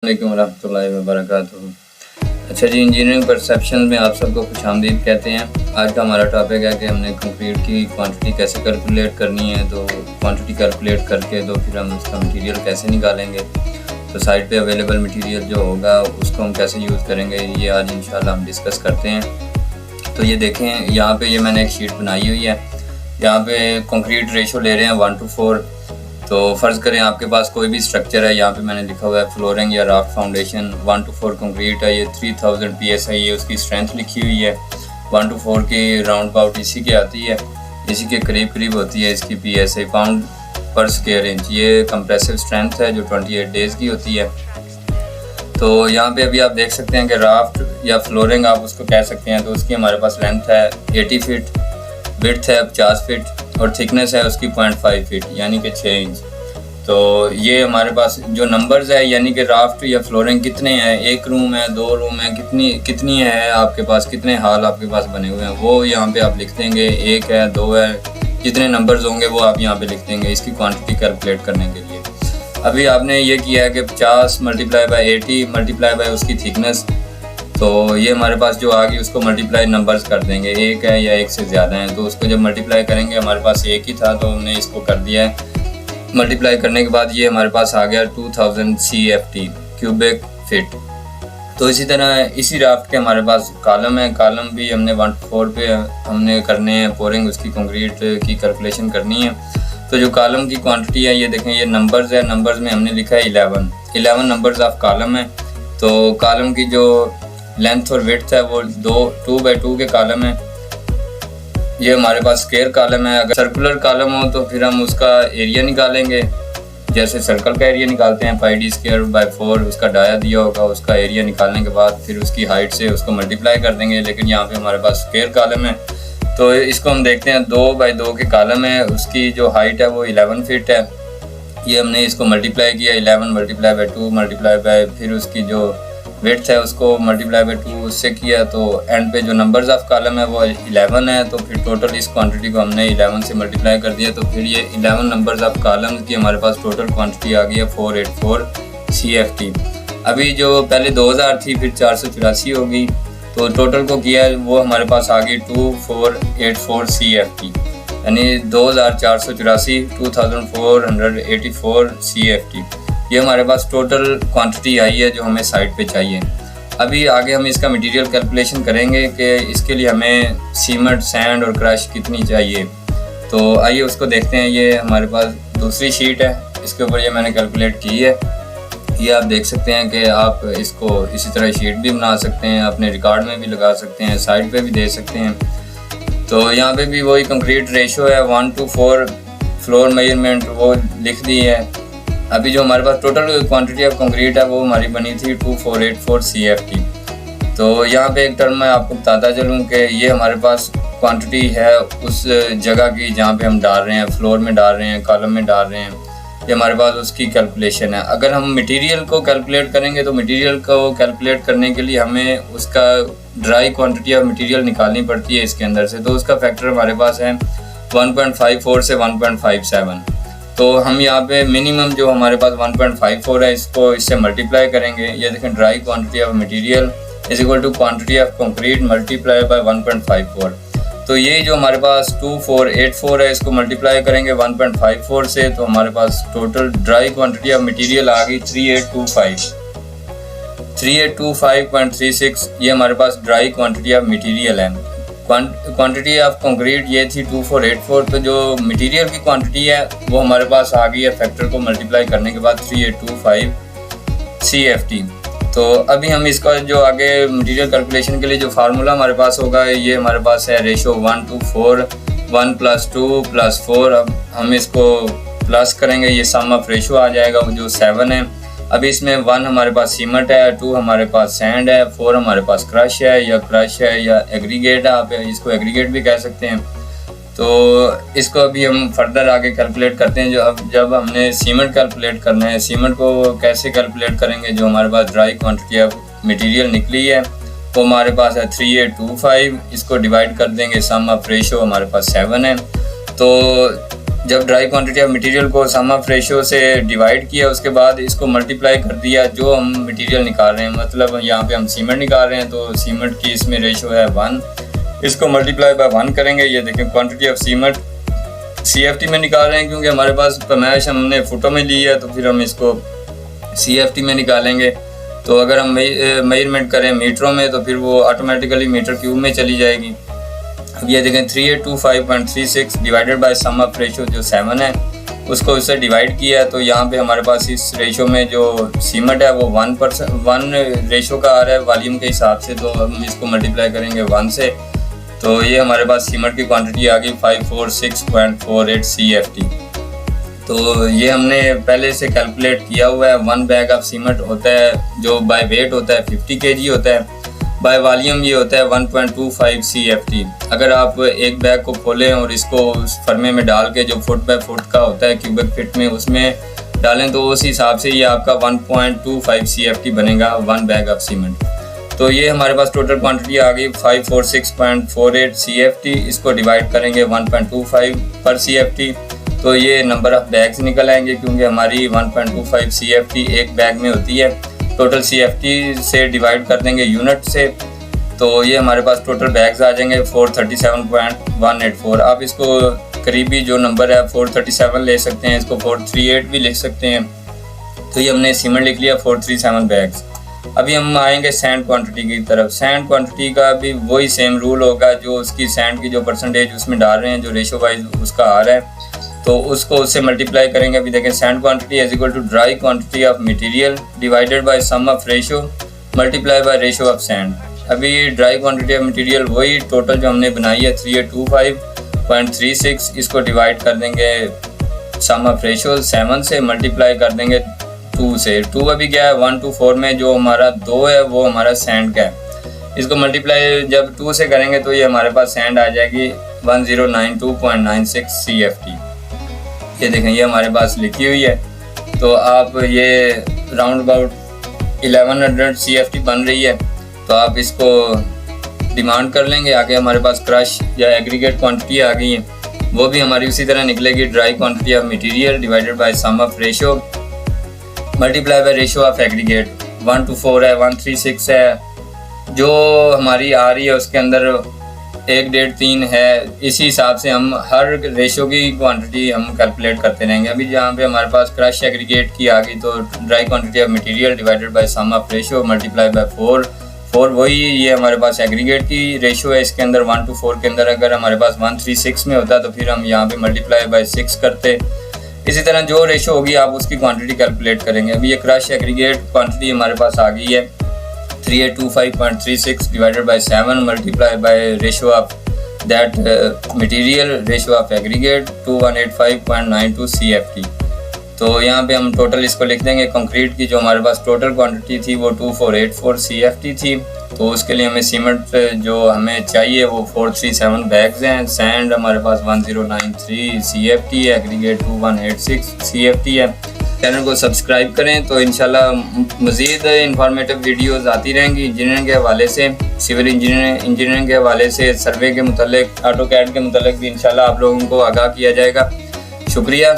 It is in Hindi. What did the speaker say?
वालेकुम रहमतुल्लाहि व बरकातुहू। अच्छा जी, इंजीनियरिंग परसेप्शन में आप सबको खुशामदीद कहते हैं। आज का हमारा टॉपिक है कि हमने कंक्रीट की क्वांटिटी कैसे कैलकुलेट करनी है। तो क्वांटिटी कैलकुलेट करके तो फिर हम उसका मटेरियल कैसे निकालेंगे, तो साइट पे अवेलेबल मटेरियल जो होगा उसको हम कैसे यूज़ करेंगे, ये आज इंशाल्लाह हम डिस्कस करते हैं। तो ये देखें, यहाँ पे ये मैंने एक शीट बनाई हुई है। यहाँ पे कंक्रीट रेशो ले रहे हैं 1:4। तो फ़र्ज़ करें आपके पास कोई भी स्ट्रक्चर है, यहाँ पे मैंने लिखा हुआ है फ्लोरिंग या राफ्ट फाउंडेशन 1:4 कंक्रीट है। ये 3000 PSI ये उसकी स्ट्रेंथ लिखी हुई है। 1:4 की राउंड अबाउट इसी के आती है, इसी के करीब करीब होती है इसकी PSI, पाउंड पर स्क्वायर इंच। ये कंप्रेसिव स्ट्रेंथ है जो 28 डेज़ की होती है। तो यहाँ पे अभी आप देख सकते हैं कि राफ्ट या फ्लोरिंग आप उसको कह सकते हैं। तो उसकी हमारे पास लेंथ है 80 फीट, विड्थ है 50 फीट और थिकनेस है उसकी 0.5 फीट यानी कि 6 इंच। तो ये हमारे पास जो नंबर्स है, यानी कि राफ्ट या फ्लोरिंग कितने हैं, एक रूम है, 2 रूम है, कितनी है आपके पास, कितने हाल आपके पास बने हुए हैं, वो यहाँ पे आप लिख देंगे। 1 है, 2 है, जितने नंबर्स होंगे वो आप यहाँ पे लिख देंगे इसकी क्वांटिटी कैलकुलेट करने के लिए। अभी आपने ये किया है कि 50 × 80 × उसकी थिकनेस। तो ये हमारे पास जो आ गई उसको मल्टीप्लाई नंबर्स कर देंगे, 1 है या 1 से ज़्यादा है। तो उसको जब मल्टीप्लाई करेंगे, हमारे पास 1 ही था तो हमने इसको कर दिया है। मल्टीप्लाई करने के बाद ये हमारे पास आ गया 2000 CFT क्यूबिक फिट। तो इसी तरह इसी राफ्ट के हमारे पास कॉलम है। कॉलम भी हमने 1:4 पे हमने करने हैं पोरिंग, उसकी कंक्रीट की कैलकुलेशन करनी है। तो जो कॉलम की क्वांटिटी है, ये देखें, ये नंबर्स है। नंबर्स में हमने लिखा है 11 नंबर्स ऑफ कॉलम है। तो कॉलम की जो लेंथ और विड्थ है वो 2x2 के कॉलम है। ये हमारे पास स्क्वायर कॉलम है। अगर सर्कुलर कॉलम हो तो फिर हम उसका एरिया निकालेंगे, जैसे सर्कल का एरिया निकालते हैं πd²/4, उसका डाया दिया होगा। उसका एरिया निकालने के बाद फिर उसकी हाइट से उसको मल्टीप्लाई कर देंगे। लेकिन यहाँ पे हमारे पास स्क्वायर कॉलम है तो इसको हम देखते हैं, 2x2 के कॉलम है, उसकी जो हाइट है वो 11 फीट है। ये हमने इसको मल्टीप्लाई किया, 11 × 2 फिर उसकी जो विड्थ है उसको ×2 उससे किया। तो एंड पे जो नंबर्स ऑफ कॉलम है वो 11 है। तो फिर टोटल इस क्वांटिटी को हमने 11 से मल्टीप्लाई कर दिया। तो फिर ये 11 नंबर्स ऑफ कॉलम की हमारे पास टोटल क्वांटिटी आ गई है 484 CFT। अभी जो पहले 2000 थी फिर 484 होगी, तो टोटल को किया वो हमारे पास आ गई 2484 CFT, यानी 2484 2484 CFT। ये हमारे पास टोटल क्वांटिटी आई है जो हमें साइट पे चाहिए। अभी आगे हम इसका मटेरियल कैलकुलेशन करेंगे कि इसके लिए हमें सीमेंट, सैंड और क्रश कितनी चाहिए। तो आइए उसको देखते हैं। ये हमारे पास दूसरी शीट है, इसके ऊपर ये मैंने कैलकुलेट की है। ये आप देख सकते हैं कि आप इसको इसी तरह शीट भी बना सकते हैं, अपने रिकॉर्ड में भी लगा सकते हैं, साइट पे भी दे सकते हैं। तो यहाँ पे भी वही कंक्रीट रेशो है 1:4, फ्लोर मेजरमेंट वो लिख दी है। अभी जो हमारे पास टोटल क्वांटिटी ऑफ कंक्रीट है वो हमारी बनी थी 2484 CFT। तो यहाँ पे एक टर्म मैं आपको बताता चलूँ कि ये हमारे पास क्वांटिटी है उस जगह की जहाँ पे हम डाल रहे हैं, फ्लोर में डाल रहे हैं, कॉलम में डाल रहे हैं। ये हमारे पास उसकी कैलकुलेशन है। अगर हम मटेरियल को कैलकुलेट करेंगे तो मटेरियल को कैलकुलेट करने के लिए हमें उसका ड्राई क्वांटिटी ऑफ मटेरियल निकालनी पड़ती है इसके अंदर से। तो उसका फैक्टर हमारे पास है 1.54 से 1.57। तो हम यहाँ पे मिनिमम जो हमारे पास 1.54 है इसको इससे मल्टीप्लाई करेंगे। ये देखें, dry quantity of material is equal to quantity of concrete multiply by 1.54। तो ये जो हमारे पास 2484 है इसको मल्टीप्लाई करेंगे 1.54 से, तो हमारे पास total dry quantity of material आ गई 3825.36। ये हमारे पास ड्राई क्वांटिटी ऑफ मटेरियल है। क्वांटिटी ऑफ कंक्रीट ये थी 2484। तो जो मटेरियल की क्वांटिटी है वो हमारे पास आ गई है फैक्टर को मल्टीप्लाई करने के बाद 3825 CFT। तो अभी हम इसका जो आगे मटेरियल कैलकुलेशन के लिए जो फार्मूला हमारे पास होगा, ये हमारे पास है रेशो 1:4, 1 + 2 + 4। अब हम इसको प्लस करेंगे, ये सम ऑफ रेशो आ जाएगा जो 7 है। अभी इसमें 1 हमारे पास सीमेंट है, 2 हमारे पास सैंड है, 4 हमारे पास क्रश है या एग्रीगेट है, आप इसको एग्रीगेट भी कह सकते हैं। तो इसको अभी हम फर्दर आगे कैलकुलेट करते हैं। जब हमने सीमेंट कैलकुलेट करना है, सीमेंट को कैसे कैलकुलेट करेंगे, जो हमारे पास ड्राई क्वांटिटी ऑफ मटेरियल निकली है वो हमारे पास है 3825। इसको डिवाइड कर देंगे, सम ऑफ रेशो हमारे पास 7 है। तो जब ड्राई क्वांटिटी ऑफ मटेरियल को सम ऑफ रेशो से डिवाइड किया, उसके बाद इसको मल्टीप्लाई कर दिया जो हम मटेरियल निकाल रहे हैं। मतलब यहाँ पे हम सीमेंट निकाल रहे हैं तो सीमेंट की इसमें रेशो है 1, इसको मल्टीप्लाई बाय 1 करेंगे। ये देखें क्वांटिटी ऑफ सीमेंट CFT में निकाल रहे हैं क्योंकि हमारे पास पैमाइश हमने फुटों में ली है, तो फिर हम इसको CFT में निकालेंगे। तो अगर हम मेजरमेंट करें मीटरों में तो फिर वो ऑटोमेटिकली मीटर क्यूब में चली जाएगी। अब ये देखें 3825.36 divided by sum of ratio जो 7 है उसको इससे डिवाइड किया है। तो यहाँ पे हमारे पास इस रेशो में जो सीमेंट है वो 1 रेशो का आ रहा है वॉल्यूम के हिसाब से, तो हम इसको मल्टीप्लाई करेंगे 1 से। तो ये हमारे पास सीमेंट की क्वांटिटी आ गई 546.48 CFT। तो ये हमने पहले से कैलकुलेट किया हुआ है। 1 बैग ऑफ सीमेंट होता है जो बाय वेट होता है 50 kg होता है, बाय वॉल्यूम ये होता है 1.25 CFT। अगर आप एक बैग को खोलें और इसको उस फर्मे में डाल के जो फुट बाय फुट का होता है क्यूबिक फीट में उसमें डालें तो उस हिसाब से ये आपका 1.25 CFT बनेगा 1 बैग ऑफ सीमेंट। तो ये हमारे पास टोटल क्वांटिटी आ गई 546.48 CFT। इसको डिवाइड करेंगे 1.25 पर CFT तो ये नंबर ऑफ बैग्स निकल आएंगे क्योंकि हमारी 1.25 CFT एक बैग में होती है। टोटल CFT से डिवाइड कर देंगे यूनिट से तो ये हमारे पास टोटल बैग्स आ जाएंगे 437.184। आप इसको करीबी जो नंबर है 437 ले सकते हैं, इसको 438 भी लिख सकते हैं। तो ये हमने सीमेंट लिख लिया 437 बैग्स। अभी हम आएंगे सैंड क्वांटिटी की तरफ। सैंड क्वांटिटी का भी वही सेम रूल होगा, जो उसकी सैंड की जो परसेंटेज उसमें डाल रहे हैं जो रेशो वाइज उसका आ रहा है तो उसको उससे मल्टीप्लाई करेंगे। अभी देखें sand quantity is equal to dry quantity of material divided by sum of ratio multiply by ratio of sand. अभी ड्राई क्वांटिटी ऑफ मटेरियल वही टोटल जो हमने बनाई है 3825.36, इसको डिवाइड कर देंगे सम ऑफ रेशो 7 से मल्टीप्लाई कर देंगे 2 से। 2 अभी क्या है 1 to 4 में जो हमारा 2 है वो हमारा सैंड का है। इसको मल्टीप्लाई जब 2 से करेंगे तो ये हमारे पास सैंड आ जाएगी 1092.96 CFT। ये देखें ये हमारे पास लिखी हुई है। तो आप ये राउंड अबाउट 1100 CFT बन रही है तो आप इसको डिमांड कर लेंगे। आगे हमारे पास क्रश या एग्रीगेट क्वांटिटी आ गई है, वो भी हमारी उसी तरह निकलेगी dry quantity of material divided by sum of ratio multiply by ratio of aggregate. 1 to 4 है, 136 है, जो हमारी आ रही है उसके अंदर 1.3 है। इसी हिसाब से हम हर रेशो की क्वांटिटी हम कैलकुलेट करते रहेंगे। अभी जहाँ पे हमारे पास क्रश एग्रीगेट की आ गई तो dry quantity of material divided by sum of ratio multiply by 4 वही ये हमारे पास एग्रीगेट की रेशो है। इसके अंदर 1 to 4 के अंदर अगर हमारे पास 136 में होता तो फिर हम यहाँ पे मल्टीप्लाई बाय 6 करते। इसी तरह जो रेशो होगी आप उसकी क्वांटिटी कैलकुलेट करेंगे। अभी ये क्रश एग्रीगेट क्वांटिटी हमारे पास आ गई है 3825.36 divided bye 7 multiply by ratio of that material ratio of aggregate 2185.92 CFT। तो यहाँ पे हम टोटल इसको लिख देंगे। कंक्रीट की जो हमारे पास टोटल क्वांटिटी थी वो 2484 CFT थी। तो उसके लिए हमें सीमेंट जो हमें चाहिए वो 437 बैग्स हैं। सैंड हमारे पास 1093 CFT है, एग्रीगेट 2186 CFT है। चैनल को सब्सक्राइब करें तो इंशाल्लाह मज़ीद इंफॉर्मेटिव वीडियोस आती रहेंगी इंजीनियरिंग के हवाले से, सिविल इंजीनियरिंग के हवाले से, सर्वे के मुतल्लिक, ऑटोकैड के मुतल्लिक भी इंशाल्लाह आप लोगों को आगाह किया जाएगा। शुक्रिया।